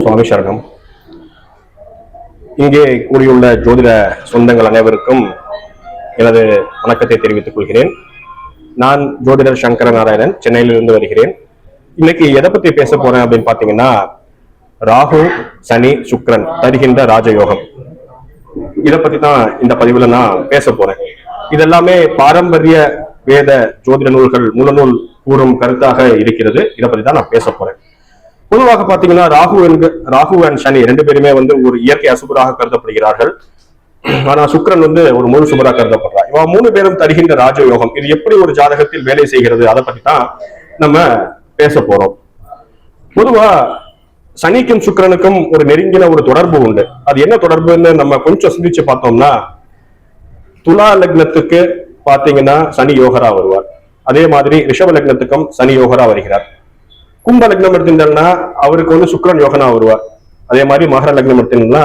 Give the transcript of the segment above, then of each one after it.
சுவாமி சரணம். இங்கே கூடியுள்ள ஜோதிட சொந்தங்கள் அனைவருக்கும் எனது வணக்கத்தை தெரிவித்துக் கொள்கிறேன். நான் ஜோதிடர் சங்கர நாராயணன், சென்னையிலிருந்து வருகிறேன். இன்னைக்கு எதை பத்தி பேச போறேன் அப்படின்னு பாத்தீங்கன்னா, ராகு சனி சுக்கிரன் தருகின்ற ராஜயோகம். இதை பத்தி தான் இந்த பதிவுல நான் பேச போறேன். இதெல்லாமே பாரம்பரிய வேத ஜோதிட நூல்கள் மூலநூல் கூறும் கருத்தாக இருக்கிறது. இதை பத்தி தான் நான் பேச போறேன். பொதுவாக பாத்தீங்கன்னா ராகு அண்ட் சனி ரெண்டு பேருமே ஒரு இயற்கை அசுபராக கருதப்படுகிறார்கள். ஆனா சுக்கிரன் ஒரு முழு சுபராக கருதப்படுறார். இவ மூணு பேரும் தருகின்ற ராஜயோகம் இது எப்படி ஒரு ஜாதகத்தில் வேலை செய்கிறது அதை பத்தி தான் நம்ம பேச போறோம். பொதுவா சனிக்கும் சுக்கிரனுக்கும் ஒரு நெருங்கின ஒரு தொடர்பு உண்டு. அது என்ன தொடர்புன்னு நம்ம கொஞ்சம் சிந்திச்சு பார்த்தோம்னா, துலா லக்னத்துக்கு பாத்தீங்கன்னா சனி யோகரா வருவார். அதே மாதிரி ரிஷப லக்னத்துக்கும் சனி யோகரா வருகிறார். கும்ப லக்னம் எடுத்தீங்கன்னா அவருக்கு சுக்கிரன் யோகனா வருவார். அதே மாதிரி மகர லக்னம் எடுத்தீங்கன்னா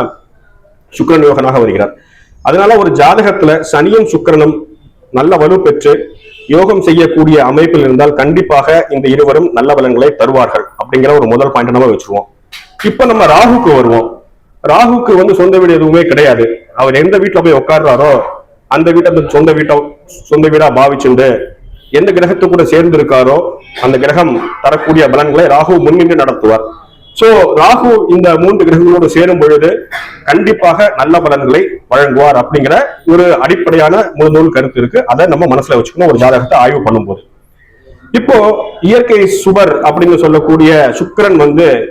சுக்கிரன் யோகனாக வருகிறார். அதனால ஒரு ஜாதகத்துல சனியும் சுக்கிரனும் நல்ல வலு பெற்று யோகம் செய்யக்கூடிய அமைப்பில் இருந்தால் கண்டிப்பாக இந்த இருவரும் நல்ல பலன்களை தருவார்கள் அப்படிங்கிற ஒரு முதல் பாயிண்ட் நம்ம வச்சிருவோம். இப்ப நம்ம ராகுக்கு வருவோம். ராகுக்கு சொந்த வீடு எதுவுமே கிடையாது. அவர் எந்த வீட்டுல போய் உட்கார்றாரோ அந்த வீட்டை சொந்த வீடா பாவிச்சுண்டு எந்த கிரகத்து கூட சேர்ந்து இருக்காரோ அந்த கிரகம் தரக்கூடிய பலன்களை ராகு முன்னின்று நடத்துவார். சோ ராகு இந்த மூன்று கிரகங்களோடு சேரும் பொழுது கண்டிப்பாக நல்ல பலன்களை வழங்குவார் அப்படிங்கிற ஒரு அடிப்படையான முழுநூல் கருத்து இருக்கு. அதை நம்ம மனசுல வச்சுக்கணும் ஒரு ஜாதகத்தை ஆய்வு பண்ணும்போது. இப்போ இயற்கை சுபர் அப்படின்னு சொல்லக்கூடிய சுக்கிரன்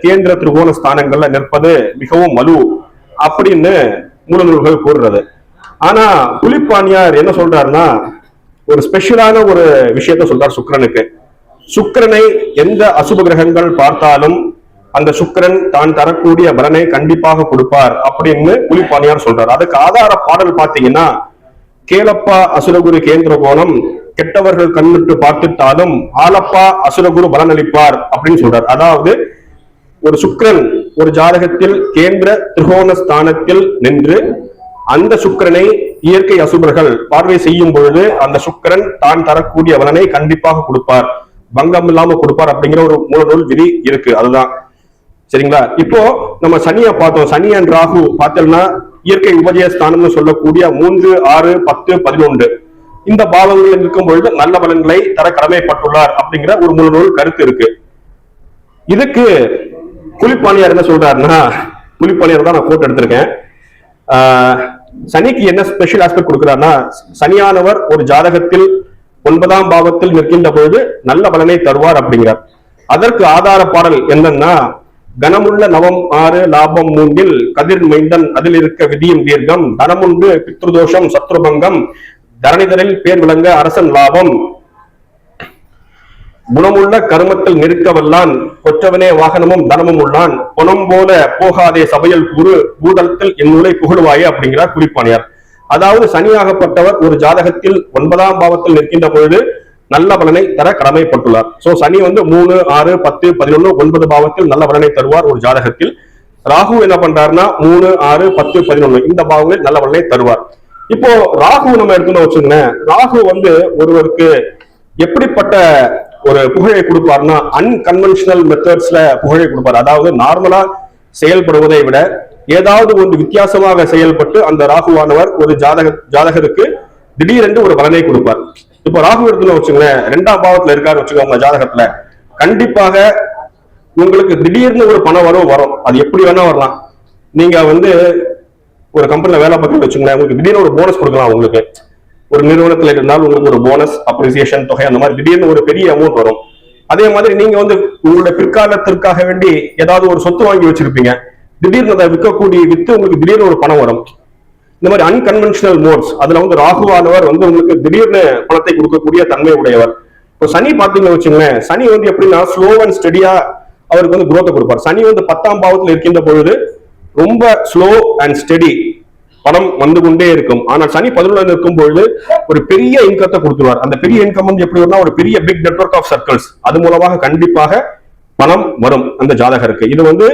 கேந்திர திரிகோண ஸ்தானங்கள்ல நிற்பது மிகவும் வலு அப்படின்னு மூலநூல்கள் கூறுறது. ஆனா புலிப்பாணியார் என்ன சொல்றாருன்னா, ஒரு ஸ்பெஷலான ஒரு விஷயத்த சொல்றார் சுக்கிரனுக்கு. சுக்கிரனை எந்த அசுப கிரகங்கள் பார்த்தாலும் அந்த சுக்கிரன் தான் தரக்கூடிய பலனை கண்டிப்பாக கொடுப்பார் அப்படின்னு புலிப்பாணியார் சொல்றார். அதுக்கு ஆதார பாடல் பாத்தீங்கன்னா, கேளப்பா அசுரகுரு கேந்திர கோணம் கெட்டவர்கள் கண்ணிட்டு பார்த்துட்டாலும் ஆலப்பா அசுரகுரு பலனளிப்பார் அப்படின்னு சொல்றார். அதாவது ஒரு சுக்கிரன் ஒரு ஜாதகத்தில் கேந்திர திரிகோண ஸ்தானத்தில் நின்று அந்த சுக்கிரனை இயற்கை அசுபர்கள் பார்வை செய்யும் பொழுது அந்த சுக்கிரன் தான் தரக்கூடிய பலனை கண்டிப்பாக கொடுப்பார், பங்கம் இல்லாம கொடுப்பார் அப்படிங்கிற ஒரு மூலநூல் விதி இருக்கு. அதுதான் சரிங்களா. இப்போ நம்ம சனியை பார்த்தோம். சனி அண்ட் ராகு பார்த்தோம்னா இயற்கை உபஜய ஸ்தானம்னு சொல்லக்கூடிய 3, 6, 10, 11 இந்த பாவங்களில் இருக்கும் பொழுது நல்ல பலன்களை தர கடமைப்பட்டுள்ளார் அப்படிங்கிற ஒரு மூலநூல் கருத்து இருக்கு. இதுக்கு புலிப்பாணியார் என்ன சொல்றாருன்னா, புலிப்பாணியார் தான் நான் கோட் எடுத்திருக்கேன். சனிக்கு என்ன ஸ்பெஷல் ஆஸ்பெக்ட் கொடுக்கிறார்னா, சனியானவர் ஒரு ஜாதகத்தில் 9ஆம் பாவத்தில் நிற்கின்ற பொழுது நல்ல பலனை தருவார் அப்படிங்கிறார். அதற்கு ஆதார பாடல் என்னன்னா, கனமுள்ள நவம் 6 லாபம் 3 கதிர் மைந்தன் அதில் இருக்க விதியும் தீர்க்கம் தனமுண்டு பித்ருதோஷம் சத்ருபங்கம் தரணிதரில் பேர் விளங்க அரசன் லாபம் குணமுள்ள கருமத்தில் நிற்க வல்லான் கொற்றவனே வாகனமும் தனமும் உள்ளான் பொனம் போல போகாதே சபையில் கூறு பூதளத்தில் என்னுடைய புகழுவாயே அப்படிங்கிறார் குறிப்பாணியார். அதாவது சனியாகப்பட்டவர் ஒரு ஜாதகத்தில் 9ஆம் பாவத்தில் நிற்கின்ற பொழுது நல்ல பலனை தர கடமைப்பட்டுள்ளார். சோ சனி 3, 6, 10, 11 9 பாவத்தில் நல்ல பலனை தருவார் ஒரு ஜாதகத்தில். ராகு என்ன பண்றாருன்னா 3, 6, 10, 11 இந்த பாவங்களில் நல்ல பலனை தருவார். இப்போ ராகு நம்ம எடுத்துன்னு வச்சுக்கோங்களேன். ராகு ஒருவருக்கு எப்படிப்பட்ட ஒரு புகழை கொடுப்பார்னா, அன்கன்வென்ஷனல் மெத்தட்ஸ்ல புகழை கொடுப்பார். அதாவது நார்மலா செயல்படுவதை விட ஏதாவது ஒன்று வித்தியாசமாக செயல்பட்டு அந்த ராகுவானவர் ஒரு ஜாதகருக்கு திடீரென்று ஒரு பலனை கொடுப்பார். இப்போ ராகு எடுத்துன்னு வச்சுங்களேன், 2ஆம் பாவத்துல இருக்காரு வச்சுக்கோங்க ஜாதகத்துல, கண்டிப்பாக உங்களுக்கு திடீர்னு ஒரு பணம் வரும். அது எப்படி வேணா வரலாம். நீங்க ஒரு கம்பெனில வேலை பார்த்து வச்சுங்களேன், உங்களுக்கு திடீர்னு ஒரு போனஸ் கொடுக்கலாம். உங்களுக்கு ஒரு நிறுவனத்துல இருந்தாலும் உங்களுக்கு ஒரு போனஸ் அப்ரிசியேஷன் தொகை அந்த மாதிரி திடீர்னு ஒரு பெரிய அமௌண்ட் வரும். அதே மாதிரி நீங்க உங்களுடைய பிற்காலத்திற்காக வேண்டி ஏதாவது ஒரு சொத்து வாங்கி வச்சிருப்பீங்க, திடீர்னு அதை வித்து உங்களுக்கு திடீர்னு ஒரு பணம் வரும். இந்த மாதிரி அன்கன்வென்ஷனல் மோட்ஸ் அதுல ராகுவானவர் உங்களுக்கு திடீர்னு பணத்தை கொடுக்கக்கூடிய தன்மை உடையவர். இப்போ சனி பாத்தீங்கன்னு வச்சுங்களேன், சனி எப்படின்னா ஸ்லோ அண்ட் ஸ்டெடியா அவருக்கு குரோத்தை கொடுப்பார். சனி 10ஆம் பாவத்தில் இருக்கின்ற பொழுது ரொம்ப ஸ்லோ அண்ட் ஸ்டெடி பணம் வந்து கொண்டே இருக்கும். ஆனால் சனி 11 இருக்கும் பொழுது ஒரு பெரிய இன்கத்தை கொடுத்துருவார். அந்த பெரிய இன்கம் எப்படி வரும்னா, ஒரு பெரிய பிக் நெட்வொர்க் ஆஃப் சர்க்கிள்ஸ் அது மூலமாக கண்டிப்பாக பணம் வரும் அந்த ஜாதகருக்கு. இது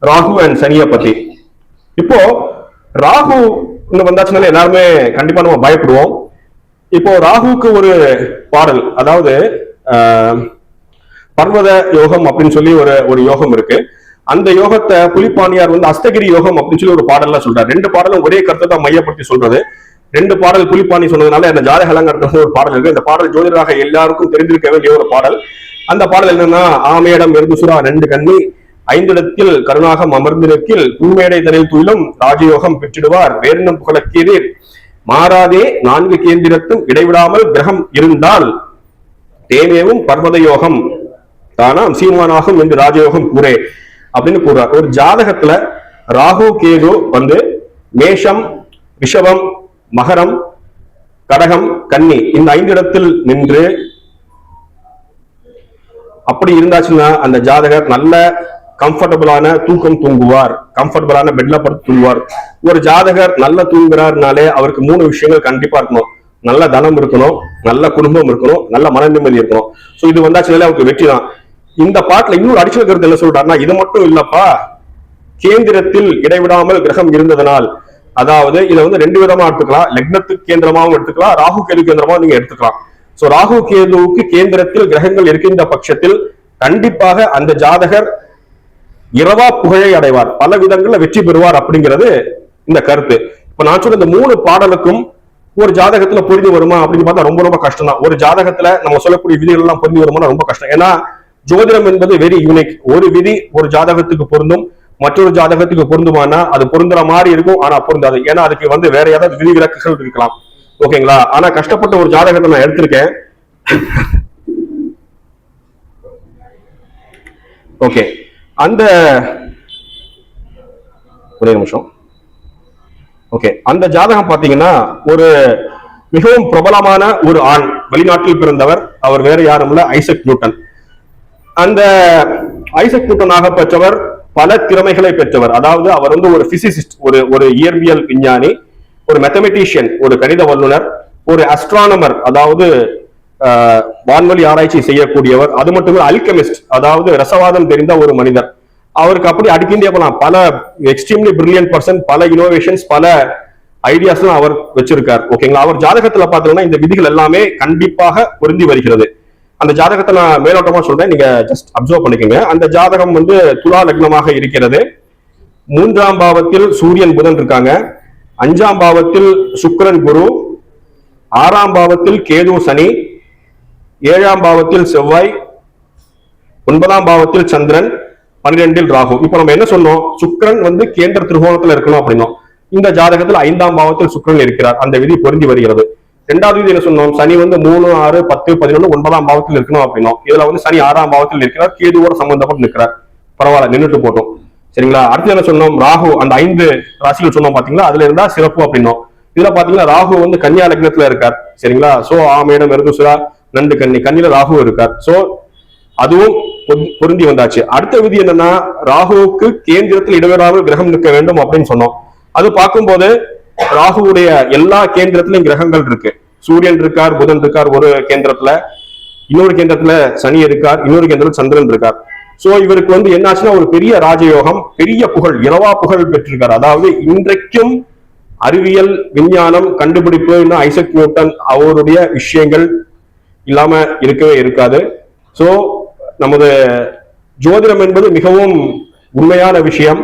ராகு அண்ட் சனியை பத்தி. இப்போ ராகு வந்தாச்சுனால எல்லாருமே கண்டிப்பா நம்ம பயப்படுவோம். இப்போ ராகுக்கு ஒரு பாடல், அதாவது பர்வத யோகம் அப்படின்னு சொல்லி ஒரு யோகம் இருக்கு. அந்த யோகத்தை புலிப்பாணியார் வந்து அஸ்தகிரி யோகம் அப்படின்னு சொல்லி ஒரு பாடல்ல சொல்றாரு. 2 பாடலும் ஒரே கருத்தை தான் மையப்படுத்தி சொல்றது. 2 பாடல் புலிப்பாணி சொன்னதுனால அந்த ஜாதகலங்கிறது ஒரு பாடல் இருக்கு. இந்த பாடல் ஜோதிடராக எல்லாருக்கும் தெரிந்திருக்க வேண்டிய ஒரு பாடல். அந்த பாடல் என்னன்னா, ஆமேடம் எருதுசுரா 2 கண்ணி 5 இடத்தில் கருணாகம் அமர்ந்திருக்கில் உண்மையடை தனில் துயிலும் ராஜயோகம் பெற்றிடுவார் வேறும் புகழக்கீரீர் மாறாதே 4 கேந்திரத்தும் இடைவிடாமல் கிரகம் இருந்தால் தேனேவும் பர்வத யோகம் தானாம் சீமானாகும் என்று ராஜயோகம் கூறே அப்படின்னு கூறார். ஒரு ஜாதகத்துல ராகு கேது வந்து மேஷம், ரிஷபம், மகரம், கடகம், கன்னி இந்த 5 இடத்தில் நின்று அப்படி இருந்தாச்சுன்னா அந்த ஜாதகர் நல்ல கம்ஃபர்டபுளான தூக்கம் தூங்குவார், கம்ஃபர்டபுளான பெட்ல படுத்து தூங்குவார். ஒரு ஜாதகர் நல்லா தூங்குறாருனாலே அவருக்கு 3 விஷயங்கள் கண்டிப்பா இருக்கணும். நல்ல தனம் இருக்கணும், நல்ல குடும்பம் இருக்கணும், நல்ல மன நிம்மதி இருக்கணும். சோ இது வந்தாச்சுனாலே அவருக்கு வெற்றி தான். இந்த பாட்டுல இன்னொரு அடிஷனல் கருத்து என்ன சொல்றாருன்னா, இது மட்டும் இல்லப்பா, கேந்திரத்தில் இடைவிடாமல் கிரகம் இருந்ததனால், அதாவது இதை வந்து 2 விதமா எடுத்துக்கலாம். லக்னத்துக்கு கேந்திரமாவும் எடுத்துக்கலாம், ராகு கேது கேந்திரமாவும் நீங்க எடுத்துக்கலாம். சோ ராகு கேதுவுக்கு கேந்திரத்தில் கிரகங்கள் இருக்கின்ற பட்சத்தில் கண்டிப்பாக அந்த ஜாதகர் இரவா புகழை அடைவார், பல விதங்கள்ல வெற்றி பெறுவார் அப்படிங்கிறது இந்த கருத்து. இப்ப நான் சொன்ன இந்த 3 பாடலுக்கும் ஒரு ஜாதகத்துல பொருந்தி வருமா அப்படின்னு பார்த்தா ரொம்ப ரொம்ப கஷ்டம் தான். ஒரு ஜாதகத்துல நம்ம சொல்லக்கூடிய விதிகள் எல்லாம் பொருந்தி வருமா ரொம்ப கஷ்டம். ஏன்னா ஜோதிடம் என்பது வெரி யூனிக். ஒரு விதி ஒரு ஜாதகத்துக்கு பொருந்தும், மற்றொரு ஜாதகத்துக்கு பொருந்துமானா அது பொருந்துற மாதிரி இருக்கும், ஆனா பொருந்தாது. ஏன்னா அதுக்கு வந்து வேற ஏதாவது விதி விலக்குகள் இருக்கலாம். ஓகேங்களா? ஆனா கஷ்டப்பட்ட ஒரு ஜாதகத்தை நான் எடுத்திருக்கேன். ஓகே, அந்த ஒரே நிமிஷம். ஓகே, அந்த ஜாதகம் பாத்தீங்கன்னா ஒரு மிகவும் பிரபலமான ஒரு ஆண், வெளிநாட்டில் பிறந்தவர். அவர் வேற யாரும் இல்ல, ஐசக் நியூட்டன். அந்த ஐசக் நியூட்டனாக பெற்றவர் பல திறமைகளை பெற்றவர். அதாவது அவர் வந்து ஒரு பிசிசிஸ்ட், ஒரு இயற்பியல் விஞ்ஞானி, ஒரு மேத்தமெட்டிஷியன், ஒரு கணித வல்லுநர், ஒரு அஸ்ட்ரானமர், அதாவது வான்வெளி ஆராய்ச்சி செய்யக்கூடியவர். அது மட்டும் இல்ல அல்கெமிஸ்ட், அதாவது ரசவாதம் தெரிந்த ஒரு மனிதர். அவருக்கு அப்படி அடிக்கின்றே போலாம். பல எக்ஸ்ட்ரீம்லி பிரில்லியன்ட் பர்சன், பல இனோவேஷன்ஸ், பல ஐடியாஸ் அவர் வச்சிருக்கார். ஓகேங்களா? அவர் ஜாதகத்துல பார்த்தோம்னா இந்த விதிகள் எல்லாமே கண்டிப்பாக பொருந்தி வருகிறது. அந்த ஜாதகத்தை நான் மேலோட்டமா சொல்றேன், நீங்க ஜஸ்ட் அப்சர்வ் பண்ணிக்கோங்க. அந்த ஜாதகம் வந்து துலா லக்னமாக இருக்கிறது. 3ஆம் பாவத்தில் சூரியன் புதன் இருக்காங்க, 5ஆம் பாவத்தில் சுக்கிரன் குரு, 6ஆம் பாவத்தில் கேது சனி, 7ஆம் பாவத்தில் செவ்வாய், 9ஆம் பாவத்தில் சந்திரன், 12இல் ராகு. இப்ப நம்ம என்ன சொன்னோம், சுக்கிரன் வந்து கேந்திர திருகோணத்துல இருக்கணும் அப்படின்னோம். இந்த ஜாதகத்தில் 5ஆம் பாவத்தில் சுக்கிரன் இருக்கிறார், அந்த விதி பொருந்தி வருகிறது. 2வது விதி என்ன சொன்னோம், சனி வந்து 3, 6, 10, 11, 9ஆம் பாவத்தில் இருக்கணும் அப்படின்னோம். இதுல வந்து சனி 6ஆம் பாவத்தில் இருக்கிறார், கேதுவோட சம்பந்தப்பட்டு நிற்கிறார். பரவாயில்ல, நின்றுட்டு போட்டோம். சரிங்களா? அடுத்து என்ன சொன்னோம், ராகு அந்த 5 ராசிகள் சொன்னோம் பாத்தீங்களா, அதுல இருந்தா சிறப்பு அப்படின்னோம். இதுல பாத்தீங்கன்னா ராகு வந்து கன்னியா லக்னத்துல இருக்கார். சரிங்களா? சோ ஆமேடம் எருதுசுரா 2 கன்னி, கன்னியில ராகு இருக்கார். சோ அதுவும் பொருந்தி வந்தாச்சு. அடுத்த விதி என்னன்னா, ராகுவுக்கு கேந்திரத்தில் இடவிடாமல் கிரகம் நிற்க வேண்டும் அப்படின்னு சொன்னோம். அது பார்க்கும்போது ராகுவுடைய எல்லா கேந்திரத்திலும் கிரகங்கள் இருக்கு. சூரியன் இருக்கார், புதன் இருக்கார் ஒரு கேந்திரத்துல, இன்னொரு கேந்திரத்துல சனி இருக்கார், இன்னொரு கேந்திரத்துல சந்திரன் இருக்கார். சோ இவருக்கு வந்து என்னாச்சுன்னா ஒரு பெரிய ராஜயோகம், பெரிய புகழ், இரவா புகழ் பெற்றிருக்கார். அதாவது இன்றைக்கும் அறிவியல், விஞ்ஞானம், கண்டுபிடிப்பு, இன்னும் ஐசக் நியூட்டன் அவருடைய விஷயங்கள் இல்லாம இருக்கவே இருக்காது. சோ நமது ஜோதிடம் என்பது மிகவும் உண்மையான விஷயம்.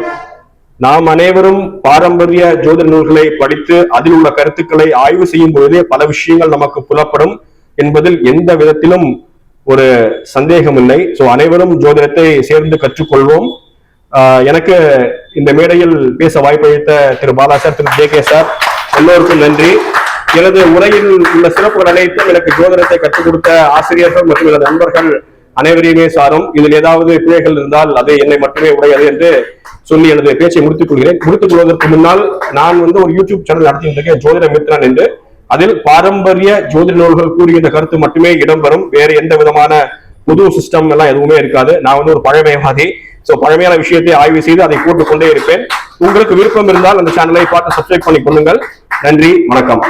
நாம் அனைவரும் பாரம்பரிய ஜோதிட நூல்களை படித்து அதில் உள்ள கருத்துக்களை ஆய்வு செய்யும் பொழுதே பல விஷயங்கள் நமக்கு புலப்படும் என்பதில் எந்த விதத்திலும் ஒரு சந்தேகம் இல்லை. சோ அனைவரும் ஜோதிடத்தை சேர்ந்து கற்றுக்கொள்வோம். எனக்கு இந்த மேடையில் பேச வாய்ப்பளித்த திரு பாலா சார், திரு ஜே.கே. சார், எல்லோருக்கும் நன்றி. எனது உரையில் உள்ள சிறப்புகள் அனைத்தும் எனக்கு ஜோதிடத்தை கற்றுக் கொடுத்த ஆசிரியர்கள் மற்றும் எனது நண்பர்கள் அனைவரையுமே சாரும். இதில் ஏதாவது பிழைகள் இருந்தால் அது என்னை மட்டுமே உடையது என்று சொல்லி எனது பேச்சை முடித்துக் கொள்கிறேன். முடித்துக் கொள்வதற்கு முன்னால் நான் வந்து ஒரு யூடியூப் சேனல் நடத்திட்டு இருக்கேன், ஜோதிட மித்ரன் என்று. அதில் பாரம்பரிய ஜோதிட நூல்கள் கூறுகின்ற கருத்து மட்டுமே இடம்பெறும். வேற எந்த விதமான புது சிஸ்டம் எல்லாம் எதுவுமே இருக்காது. நான் வந்து ஒரு பழமைவாதி. சோ பழமையான விஷயத்தை ஆய்வு செய்து அதை போட்டுக்கொண்டே இருப்பேன். உங்களுக்கு விருப்பம் இருந்தால் அந்த சேனலை பார்த்து சப்ஸ்கிரைப் பண்ணி கொள்ளுங்கள். நன்றி, வணக்கம்.